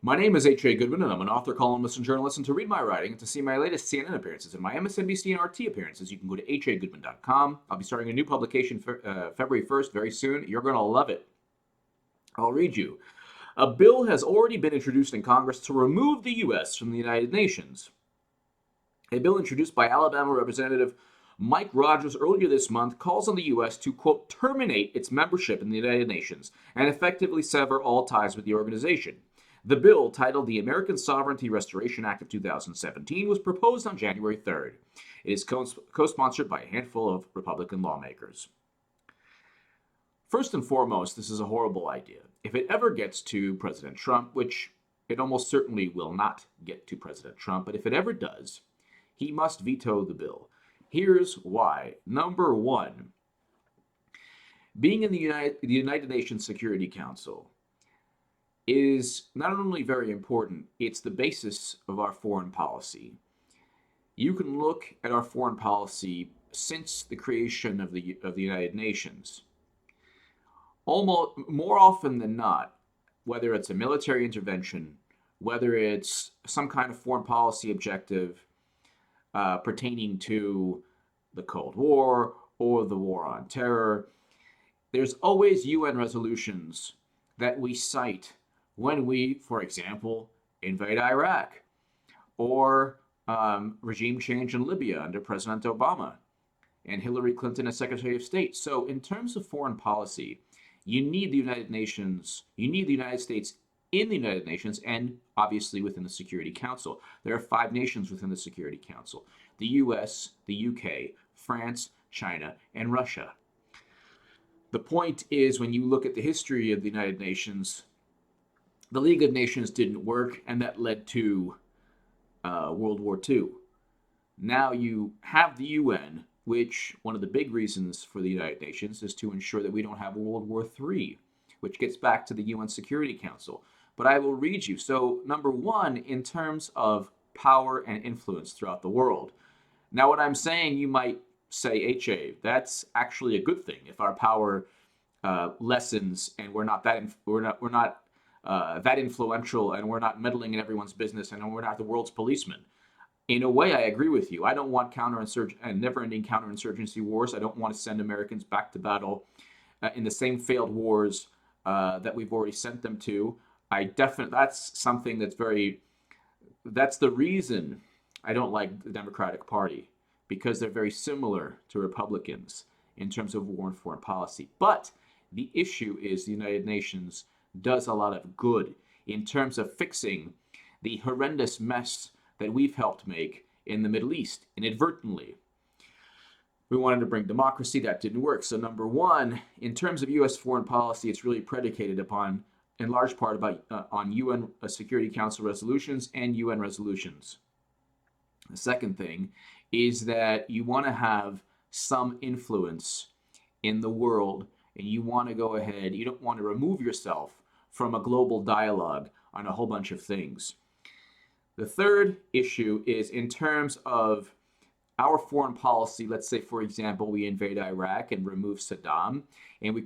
My name is H.A. Goodman, and I'm an author, columnist, and journalist. And to read my writing and to see my latest CNN appearances and my MSNBC and RT appearances, you can go to hagoodman.com. I'll be starting a new publication for, February 1st very soon. You're going to love it. I'll read you. A bill has already been introduced in Congress to remove the U.S. from the United Nations. A bill introduced by Alabama Representative Mike Rogers earlier this month calls on the U.S. to, quote, terminate its membership in the United Nations and effectively sever all ties with the organization. The bill, titled the American Sovereignty Restoration Act of 2017, was proposed on January 3rd. It is co-sponsored by a handful of Republican lawmakers. First and foremost, this is a horrible idea. If it ever gets to President Trump, which it almost certainly will not get to President Trump, but if it ever does, he must veto the bill. Here's why. Number one, being in the United Nations Security Council is not only very important, it's the basis of our foreign policy. You can look at our foreign policy since the creation of the United Nations. Almost more often than not, whether it's a military intervention, whether it's some kind of foreign policy objective pertaining to the Cold War or the War on Terror, there's always UN resolutions that we cite when we, for example, invade Iraq or regime change in Libya under President Obama and Hillary Clinton as Secretary of State. So in terms of foreign policy, you need the United Nations, you need the United States in the United Nations and obviously within the Security Council. There are 5 nations within the Security Council: the US, the UK, France, China, and Russia. The point is, when you look at the history of the United Nations, the League of Nations didn't work, and that led to World War II. Now you have the UN, which one of the big reasons for the United Nations is to ensure that we don't have World War III, which gets back to the UN Security Council. But I will read you. So, number one, in terms of power and influence throughout the world. Now, what I'm saying, you might say, HA, that's actually a good thing if our power lessens and we're not that influential and we're not meddling in everyone's business and we're not the world's policeman. In a way, I agree with you. I don't want never-ending counterinsurgency wars. I don't want to send Americans back to battle in the same failed wars that we've already sent them to. That's something that's the reason I don't like the Democratic Party, because they're very similar to Republicans in terms of war and foreign policy. But the issue is the United Nations does a lot of good in terms of fixing the horrendous mess that we've helped make in the Middle East inadvertently. We wanted to bring democracy. That didn't work. So number one, in terms of U.S. foreign policy, it's really predicated upon, in large part, on UN Security Council resolutions and UN resolutions. The second thing is that you want to have some influence in the world, and you want to go ahead. You don't want to remove yourself from a global dialogue on a whole bunch of things. The third issue is in terms of our foreign policy. Let's say, for example, we invade Iraq and remove Saddam, and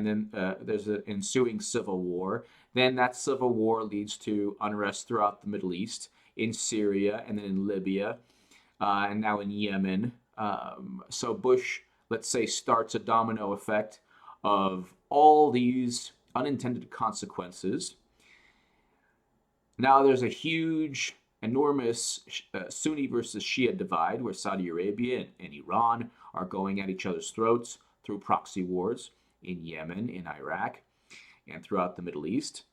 then there's an ensuing civil war. Then that civil war leads to unrest throughout the Middle East, in Syria, and then in Libya, and now in Yemen. So Bush, let's say, starts a domino effect of all these unintended consequences. Now there's a huge, enormous Sunni versus Shia divide where Saudi Arabia and Iran are going at each other's throats through proxy wars in Yemen, in Iraq, and throughout the Middle East.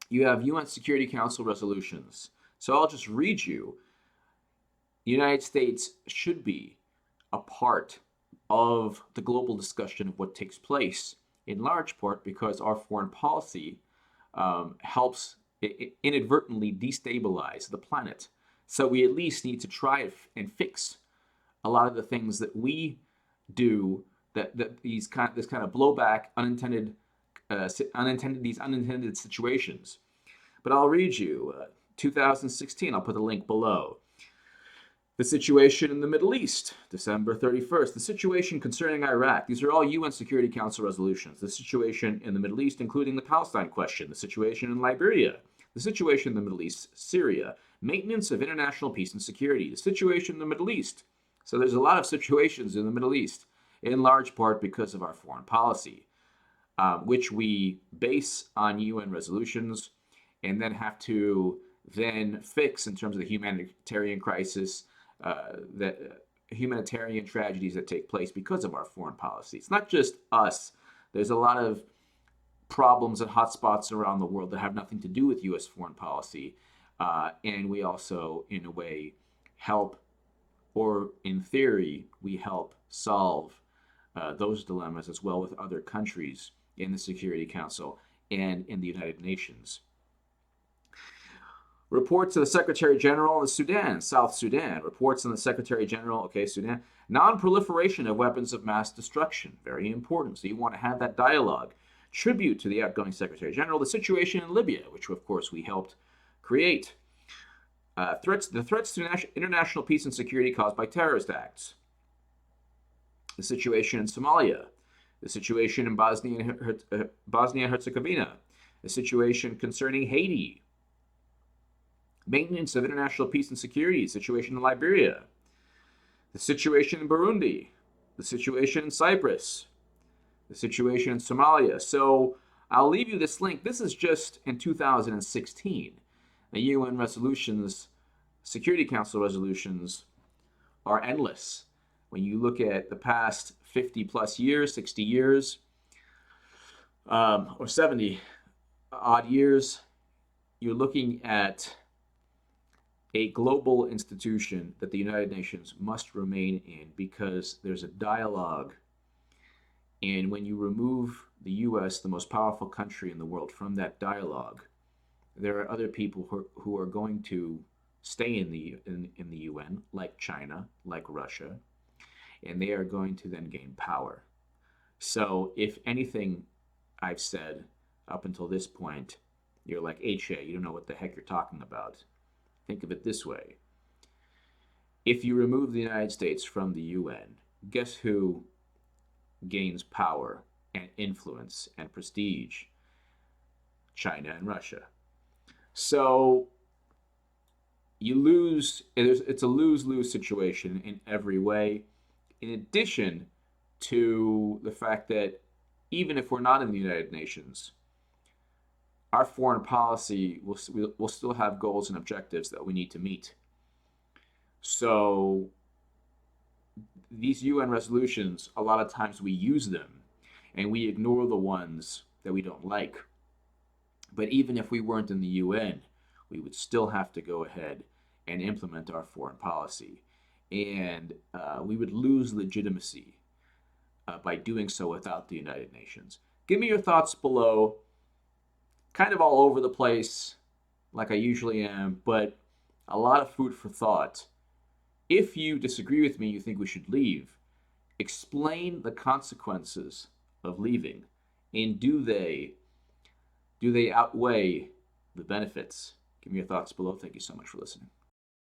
You have UN Security Council resolutions. So I'll just read you. The United States should be a part of the global discussion of what takes place, in large part because our foreign policy helps inadvertently destabilize the planet. So we at least need to try and fix a lot of the things that we do, that this kind of blowback, unintended situations. But I'll read you 2016. I'll put the link below. The situation in the Middle East, December 31st. The situation concerning Iraq. These are all UN Security Council resolutions. The situation in the Middle East, including the Palestine question. The situation in Liberia. the situation in the Middle East, Syria, maintenance of international peace and security, the situation in the Middle East. So there's a lot of situations in the Middle East, in large part because of our foreign policy, which we base on UN resolutions and then have to then fix in terms of the humanitarian crisis, humanitarian tragedies that take place because of our foreign policy. It's not just us. There's a lot of problems and hotspots around the world that have nothing to do with U.S. foreign policy. And we also, in a way, help, or in theory, we help solve those dilemmas as well with other countries in the Security Council and in the United Nations. Reports to the Secretary General of Sudan, South Sudan. Reports on the Secretary General, Sudan. Non-proliferation of weapons of mass destruction, very important. So you want to have that dialogue. Tribute to the outgoing Secretary General. The situation in Libya, which of course we helped create. The threats to international peace and security caused by terrorist acts. The situation in Somalia. The situation in Bosnia and Herzegovina. The situation concerning Haiti. Maintenance of international peace and security, the situation in Liberia, the situation in Burundi, the situation in Cyprus, the situation in Somalia. So I'll leave you this link. This is just in 2016. The UN resolutions, Security Council resolutions are endless. When you look at the past 50 plus years, 60 years, or 70 odd years, you're looking at a global institution that the United Nations must remain in because there's a dialogue. And when you remove the U.S., the most powerful country in the world, from that dialogue, there are other people who are going to stay in the UN, like China, like Russia, and they are going to then gain power. So if anything I've said up until this point, you're like, H.A., you don't know what the heck you're talking about. Think of it this way. If you remove the United States from the UN, guess who gains power and influence and prestige? China and Russia. So you lose, it's a lose-lose situation in every way, in addition to the fact that even if we're not in the United Nations, our foreign policy will still have goals and objectives that we need to meet. So these UN resolutions, a lot of times we use them and we ignore the ones that we don't like. But even if we weren't in the UN, we would still have to go ahead and implement our foreign policy. And we would lose legitimacy by doing so without the United Nations. Give me your thoughts below. Kind of all over the place, like I usually am, but a lot of food for thought. If you disagree with me, you think we should leave, explain the consequences of leaving, and do they outweigh the benefits? Give me your thoughts below. Thank you so much for listening.